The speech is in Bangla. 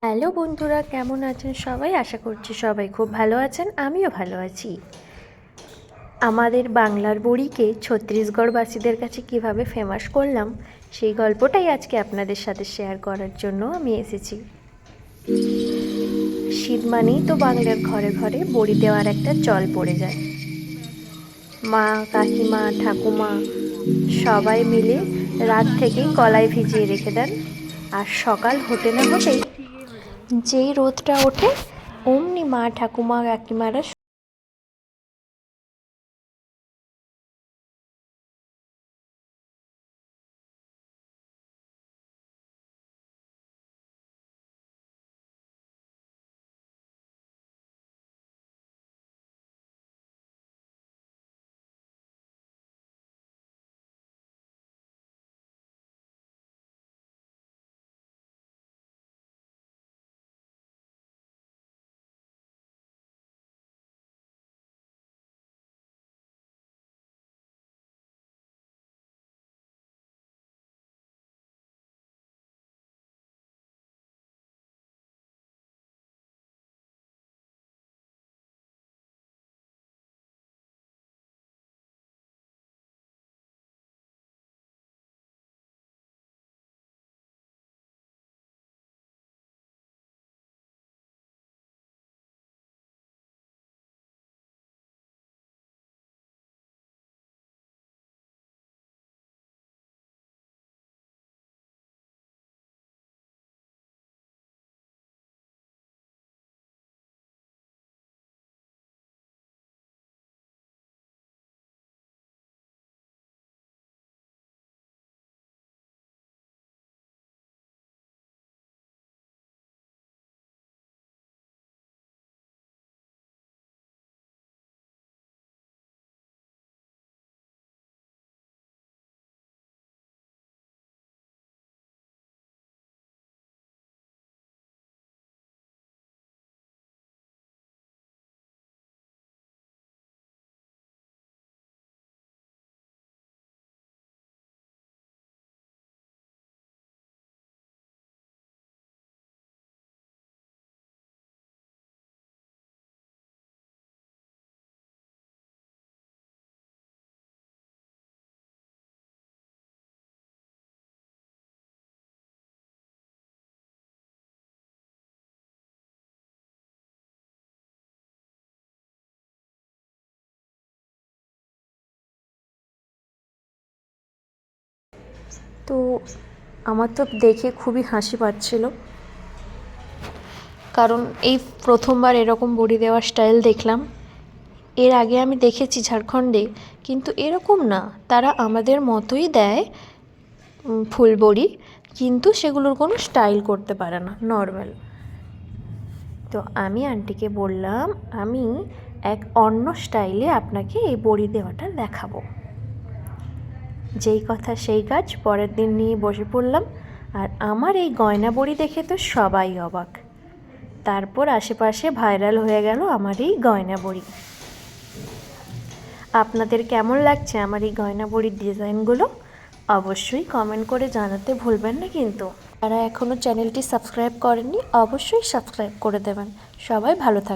হ্যালো বন্ধুরা, কেমন আছেন সবাই? আশা করছি সবাই খুব ভালো আছেন, আমিও ভালো আছি। আমাদের বাংলার বড়িকে ছত্তিশগড়বাসীদের কাছে কিভাবে ফেমাস করলাম সেই গল্পটাই আজকে আপনাদের সাথে শেয়ার করার জন্য আমি এসেছি। শীত মানেই তো বাংলার ঘরে ঘরে বড়ি দেওয়ার একটা চল পড়ে যায়। মা, কাকিমা, ঠাকুমা সবাই মিলে রাত থেকেই কলাই ভিজিয়ে রেখে দেন, আর সকাল হতে না হতেই যেই রোদটা ওঠে অমনি মা, ঠাকুমা, কাকিমারা তো আমার তো দেখে খুবই হাসি পাচ্ছিল, কারণ এই প্রথমবার এরকম বড়ি দেওয়ার স্টাইল দেখলাম। এর আগে আমি দেখেছি ঝাড়খণ্ডে, কিন্তু এরকম না, তারা আমাদের মতোই দেয় ফুল বড়ি, কিন্তু সেগুলোর কোনো স্টাইল করতে পারে না, নর্মাল। তো আমি আন্টিকে বললাম আমি এক অন্য স্টাইলে আপনাকে এই বড়ি দেওয়াটা দেখাবো। যেই কথা সেই কাজ, পরের দিন নিয়ে বসে পড়লাম, আর আমার এই গয়না বড়ি দেখে তো সবাই অবাক। তারপর আশেপাশে ভাইরাল হয়ে গেল আমার এই গয়না বড়ি। আপনাদের কেমন লাগছে আমার এই গয়না বড়ির ডিজাইনগুলো অবশ্যই কমেন্ট করে জানাতে ভুলবেন না। কিন্তু যারা এখনও চ্যানেলটি সাবস্ক্রাইব করেননি অবশ্যই সাবস্ক্রাইব করে দেবেন। সবাই ভালো থাকবেন।